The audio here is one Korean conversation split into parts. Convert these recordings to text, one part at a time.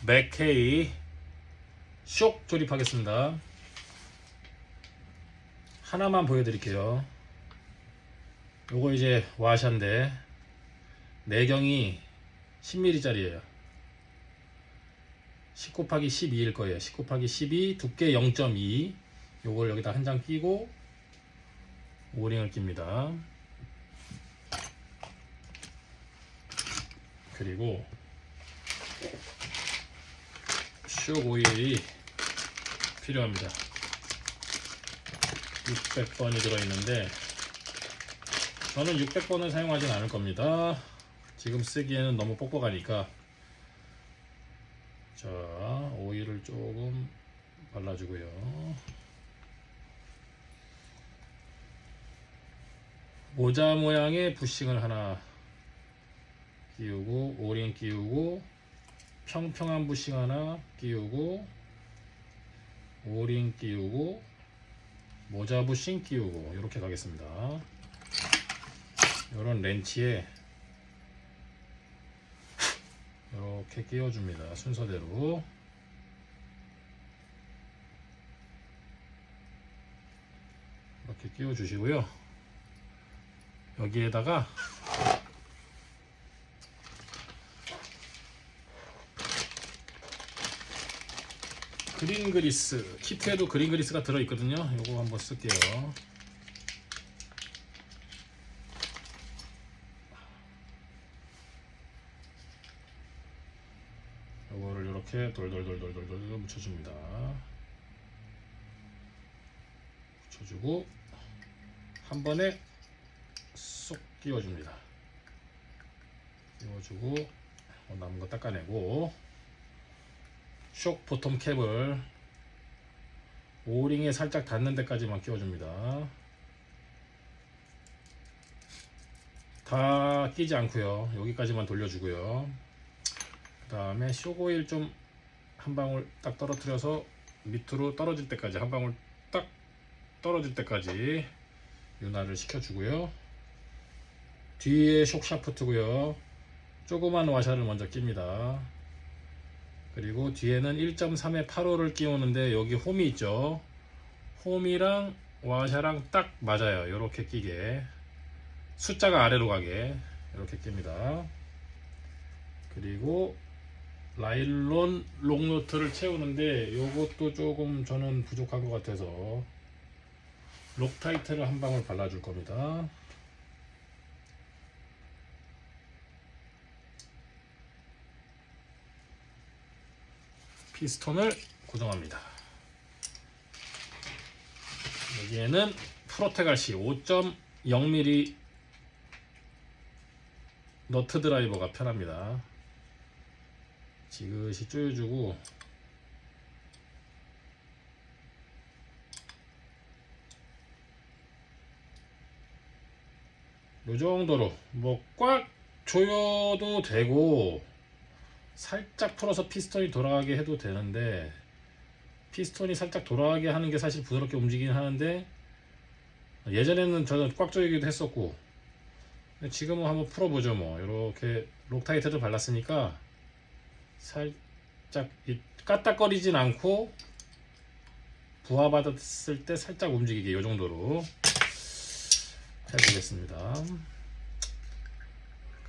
맥케이 쇼 조립하겠습니다. 하나만 보여드릴게요. 요거 이제 와샤인데 내경이 10mm 짜리예요. 10 곱하기 12일 거예요. 10 곱하기 12 두께 0.2. 요걸 여기다 한 장 끼고 오링을 낍니다. 그리고 슈 오일이 필요합니다. 600번이 들어있는데 저는 600번을 사용하진 않을 겁니다. 지금 쓰기에는 너무 뻑뻑하니까. 자, 오일을 조금 발라주고요. 모자 모양의 부싱을 하나 끼우고, 오링 끼우고, 평평한 부싱 하나 끼우고, 오링 끼우고, 모자 부싱 끼우고, 이렇게 가겠습니다. 이런 렌치에 이렇게 끼워줍니다. 순서대로. 이렇게 끼워주시고요. 여기에다가 그린 그리스, 키트에도 그린 그리스가 들어있거든요. 이거 한번 쓸게요. 이거를 이렇게 돌돌돌돌돌돌 묻혀줍니다. 묻혀주고 한 번에 쏙 끼워줍니다. 끼워주고 남은 거 닦아내고 쇼 보텀 캡을 오링에 살짝 닿는 데까지만 끼워줍니다. 다 끼지 않고요. 여기까지만 돌려주고요. 그 다음에 쇼오일 좀 한 방울 딱 떨어뜨려서 밑으로 떨어질 때까지, 한 방울 딱 떨어질 때까지 윤활을 시켜주고요. 뒤에 쇽 샤프트고요. 조그만 와샤를 먼저 낍니다. 그리고 뒤에는 1.3의 8호를 끼우는데 여기 홈이 있죠. 홈이랑 와샤랑 딱 맞아요. 이렇게 끼게, 숫자가 아래로 가게 이렇게 낍니다. 그리고 라일론 록노트를 채우는데 이것도 조금 저는 부족한 것 같아서 록타이트를 한 방울 발라줄 겁니다. 피스톤을 고정합니다. 여기에는 프로테갈시 5.0mm 너트 드라이버가 편합니다. 지그시 조여주고 요 정도로 뭐 꽉 조여도 되고 살짝 풀어서 피스톤이 돌아가게 해도 되는데, 피스톤이 살짝 돌아가게 하는 게 사실 부드럽게 움직이긴 하는데 예전에는 저는 꽉 조이기도 했었고, 지금은 한번 풀어보죠. 뭐 이렇게 록타이트를 발랐으니까 살짝 까딱거리진 않고 부하받았을 때 살짝 움직이게 이 정도로 해보겠습니다.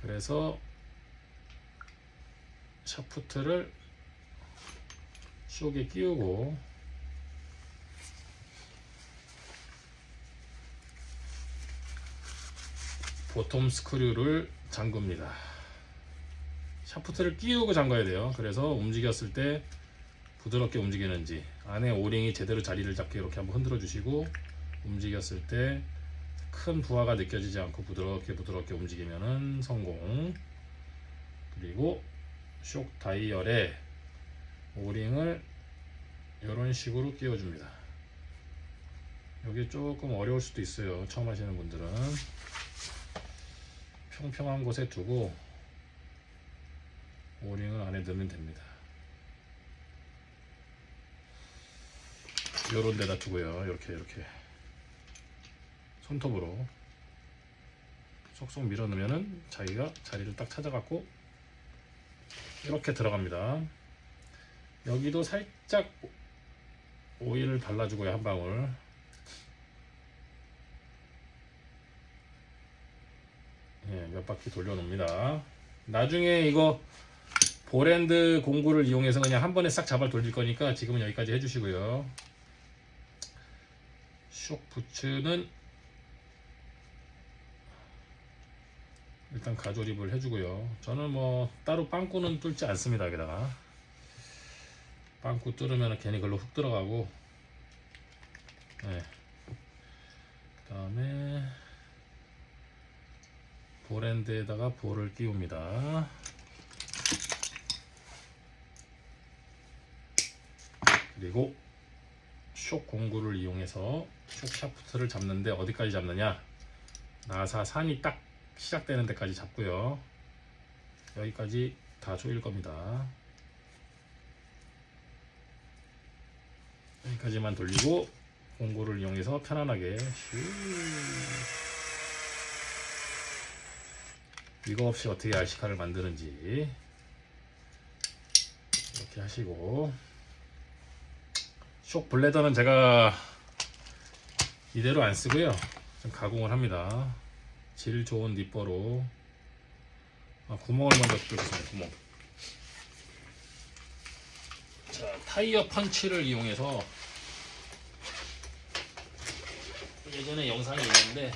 그래서 샤프트를 쇽에 끼우고 보톰 스크류를 잠굽니다. 샤프트를 끼우고 잠가야 돼요. 그래서 움직였을 때 부드럽게 움직이는지, 안에 오링이 제대로 자리를 잡게 이렇게 한번 흔들어 주시고, 움직였을 때 큰 부하가 느껴지지 않고 부드럽게 움직이면은 성공. 그리고 쇽 다이얼에 오링을 이런 식으로 끼워줍니다. 이게 조금 어려울 수도 있어요. 처음 하시는 분들은 평평한 곳에 두고 오링을 안에 넣으면 됩니다. 요런 데다 두고요. 이렇게 손톱으로 쏙쏙 밀어 넣으면은 자기가 자리를 딱 찾아갖고 이렇게 들어갑니다. 여기도 살짝 오일을 발라주고요. 한 방울. 예, 몇 바퀴 돌려놓습니다. 나중에 이거 볼핸드 공구를 이용해서 그냥 한 번에 싹 잡아 돌릴 거니까 지금은 여기까지 해주시고요. 쇼 부츠는 일단 가조립을 해주고요. 저는 뭐 따로 빵꾸는 뚫지 않습니다. 여기다가 빵꾸 뚫으면 괜히 글로 훅 들어가고. 네. 그 다음에 볼핸드에다가 볼을 끼웁니다. 그리고 쇼 공구를 이용해서 쇼 샤프트를 잡는데 어디까지 잡느냐, 나사산이 딱 시작되는 데까지 잡고요. 여기까지 다 조일 겁니다. 여기까지만 돌리고 공구를 이용해서 편안하게 이거 없이 어떻게 RC카를 만드는지 이렇게 하시고, 쇼 블레더는 제가 이대로 안 쓰고요. 좀 가공을 합니다. 질 좋은 니퍼로. 구멍을 먼저 뚫겠습니다. 구멍. 자, 타이어 펀치를 이용해서, 예전에 영상이 있는데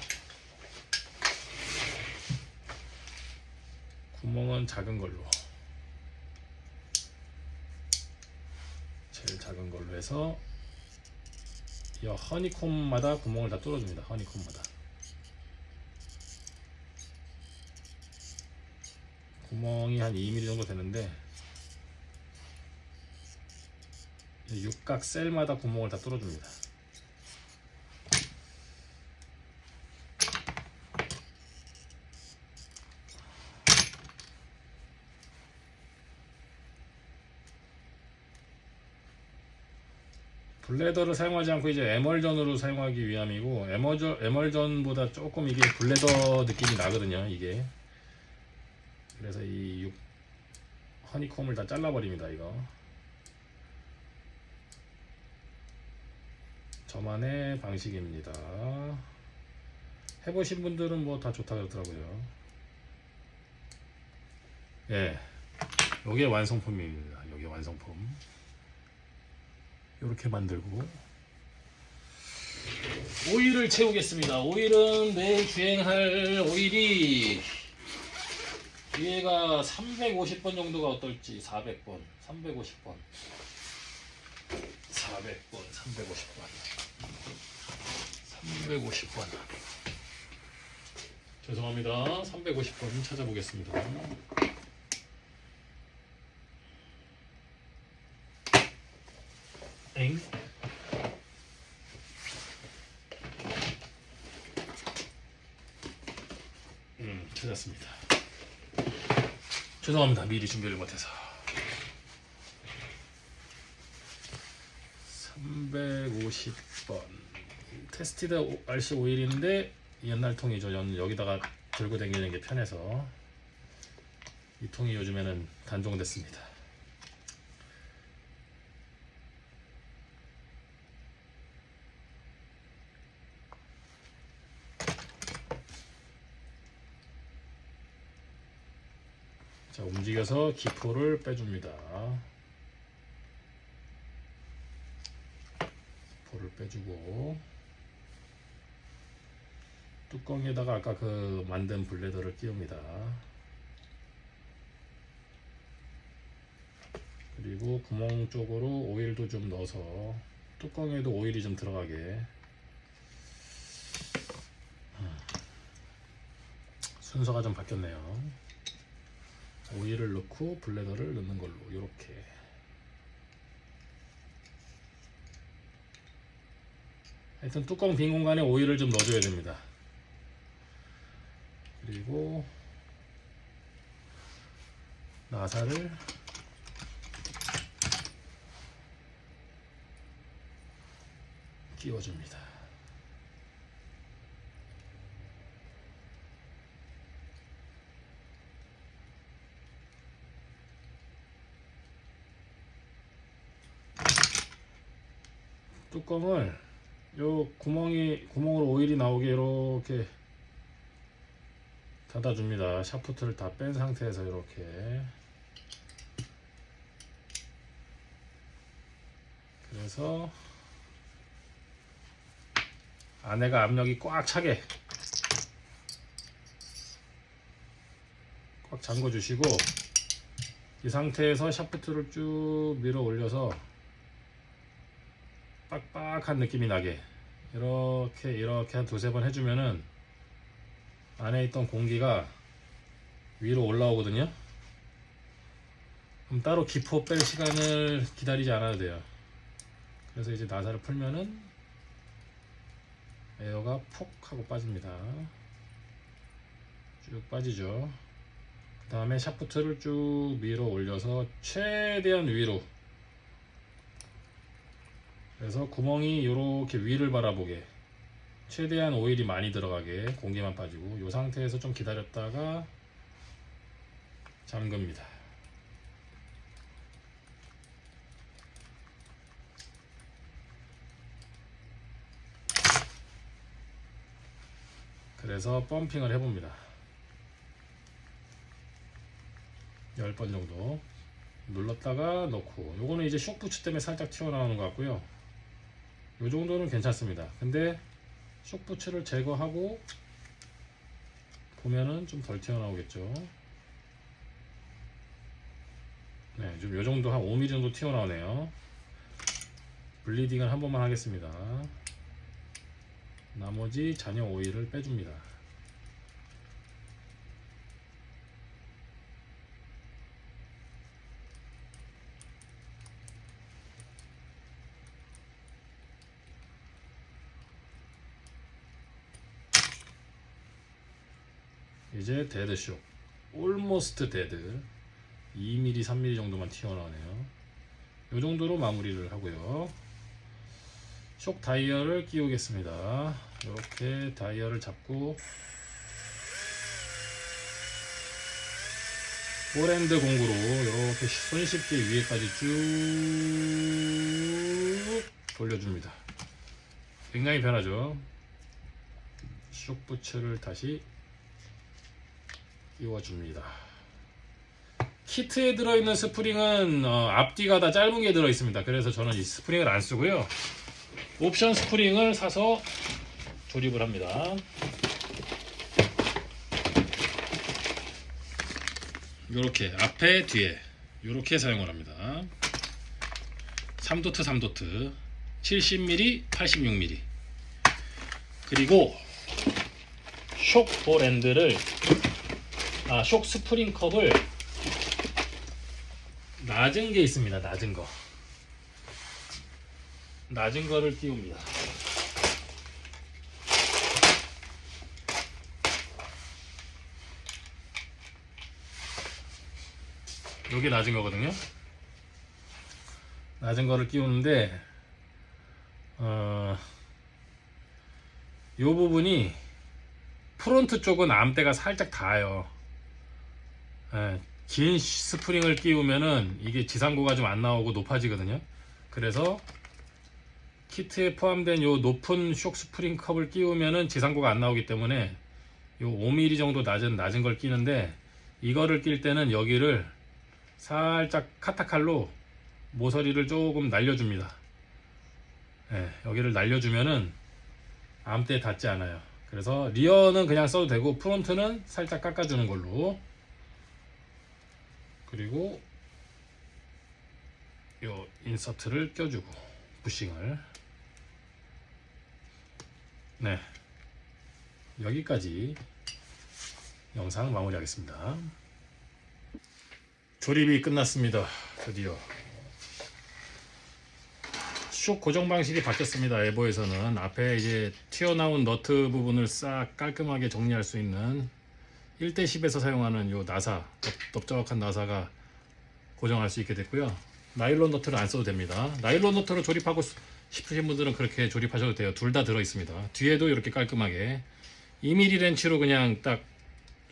구멍은 작은 걸로, 제일 작은 걸로 해서 이 허니콤마다 구멍을 다 뚫어줍니다. 허니콤마다 구멍이 한 2mm 정도 되는데 육각 셀마다 구멍을 다 뚫어줍니다. 블레더를 사용하지 않고 이제 에멀전으로 사용하기 위함이고, 에멀전보다 조금 이게 블레더 느낌이 나거든요. 이게 그래서 이 허니콤을 다 잘라버립니다. 이거 저만의 방식입니다. 해보신 분들은 뭐 다 좋다 그러더라고요. 예, 요게 완성품입니다. 요게 완성품. 이렇게 만들고 오일을 채우겠습니다. 오일은 내일 주행할 오일이 뒤에가 350번 정도가 어떨지. 400번, 350번, 400번, 350번, 350번. 죄송합니다. 350번 찾아보겠습니다. 엥? 찾았습니다. 죄송합니다. 미리 준비를 못해서. 350번 테스티드 RC 오일인데 옛날 통이죠. 저는 여기다가 들고 다니는 게 편해서. 이 통이 요즘에는 단종됐습니다. 자, 움직여서 기포를 빼줍니다. 기포를 빼주고 뚜껑에다가 아까 그 만든 블레더를 끼웁니다. 그리고 구멍 쪽으로 오일도 좀 넣어서 뚜껑에도 오일이 좀 들어가게. 순서가 좀 바뀌었네요. 오일을 넣고 블레더를 넣는 걸로 이렇게. 하여튼 뚜껑 빈 공간에 오일을 좀 넣어줘야 됩니다. 그리고 나사를 끼워줍니다. 뚜껑을 요 구멍으로 오일이 나오게 이렇게 닫아줍니다. 샤프트를 다 뺀 상태에서 이렇게. 그래서 안에가 압력이 꽉 차게 꽉 잠궈 주시고, 이 상태에서 샤프트를 쭉 밀어 올려서 빡빡한 느낌이 나게 이렇게 한 두세 번 해주면은 안에 있던 공기가 위로 올라오거든요. 그럼 따로 기포 뺄 시간을 기다리지 않아도 돼요. 그래서 이제 나사를 풀면은 에어가 푹 하고 빠집니다. 쭉 빠지죠. 그 다음에 샤프트를 쭉 밀어 올려서 최대한 위로, 그래서 구멍이 이렇게 위를 바라보게 최대한 오일이 많이 들어가게 공기만 빠지고, 이 상태에서 좀 기다렸다가 잠깁니다. 그래서 펌핑을 해봅니다. 10번 정도 눌렀다가 넣고, 요거는 이제 쇼크부츠 때문에 살짝 튀어나오는 것 같고요. 요 정도는 괜찮습니다. 근데 쇼크부츠를 제거하고 보면은 좀 덜 튀어나오겠죠. 네, 좀 요 정도 한 5mm 정도 튀어나오네요. 블리딩을 한 번만 하겠습니다. 나머지 잔여 오일을 빼줍니다. 이제 데드쇼, almost dead, 2mm, 3mm 정도만 튀어나오네요. 이 정도로 마무리를 하고요. 쇼크 다이얼을 끼우겠습니다. 이렇게 다이얼을 잡고 볼핸드 공구로 이렇게 손쉽게 위에까지 쭉 돌려줍니다. 굉장히 편하죠. 쇼크 부츠를 다시 끼워줍니다. 키트에 들어있는 스프링은 앞뒤가 다 짧은 게 들어있습니다. 그래서 저는 이 스프링을 안 쓰고요, 옵션 스프링을 사서 조립을 합니다. 이렇게 앞에 뒤에 이렇게 사용을 합니다. 3도트 3도트 70mm 86mm. 그리고 쇼 볼핸드를 쇼 스프링 컵을 낮은 게 있습니다. 낮은 거를 끼웁니다. 요게 낮은 거거든요. 낮은 거를 끼우는데 요 부분이 프론트 쪽은 암대가 살짝 닿아요. 긴 스프링을 끼우면은 이게 지상고가 좀 안 나오고 높아지거든요. 그래서 키트에 포함된 요 높은 쇼크 스프링 컵을 끼우면은 지상고가 안 나오기 때문에 요 5mm 정도 낮은 걸 끼는데, 이거를 낄 때는 여기를 살짝 카타칼로 모서리를 조금 날려줍니다. 여기를 날려주면은 암대에 닿지 않아요. 그래서 리어는 그냥 써도 되고 프론트는 살짝 깎아주는 걸로. 그리고 요 인서트를 껴주고 부싱을. 네, 여기까지 영상 마무리하겠습니다. 조립이 끝났습니다. 드디어 쇼 고정 방식이 바뀌었습니다. 에보에서는 앞에 이제 튀어나온 너트 부분을 싹 깔끔하게 정리할 수 있는 1대10에서 사용하는 요 나사, 넓적한 나사가 고정할 수 있게 됐고요. 나일론 너트를 안 써도 됩니다. 나일론 너트로 조립하고 싶으신 분들은 그렇게 조립하셔도 돼요. 둘 다 들어 있습니다. 뒤에도 이렇게 깔끔하게 2mm 렌치로 그냥 딱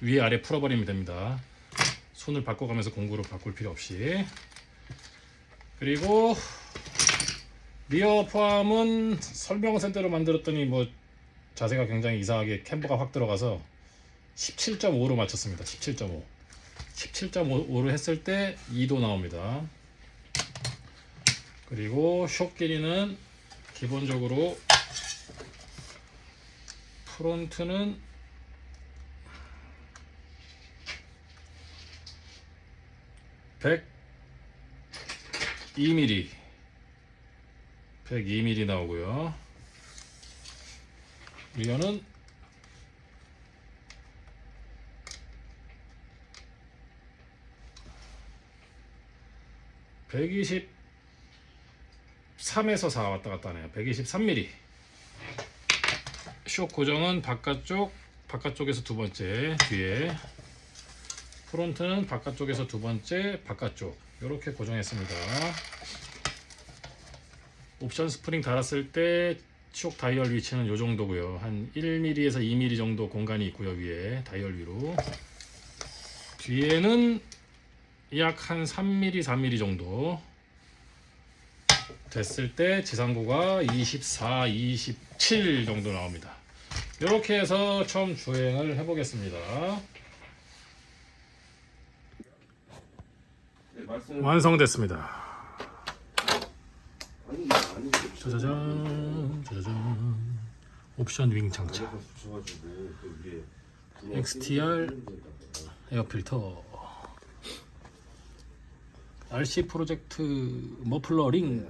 위에 아래 풀어버리면 됩니다. 손을 바꿔가면서 공구로 바꿀 필요 없이. 그리고 리어 포함은 설명서대로 만들었더니 뭐 자세가 굉장히 이상하게 캠버가 확 들어가서 17.5로 맞췄습니다. 17.5. 17.5로 했을 때 2도 나옵니다. 그리고 숍 길이는 기본적으로 프론트는 102mm 102mm 나오고요. 리어는 123에서 4 왔다 갔다 하네요. 123mm. 쇼 고정은 바깥쪽에서 두 번째 뒤에, 프론트는 바깥쪽에서 두 번째 바깥쪽, 이렇게 고정했습니다. 옵션 스프링 달았을 때 쇼 다이얼 위치는 이 정도고요. 한 1mm에서 2mm 정도 공간이 있고요. 위에 다이얼 위로. 뒤에는 약 한 3mm, 4mm 정도 됐을 때 지상고가 24, 27 정도 나옵니다. 이렇게 해서 처음 주행을 해보겠습니다. 완성됐습니다. 짜자잔, 짜자잔. 옵션 윙 장착, XTR 에어필터, RC 프로젝트 머플러 링,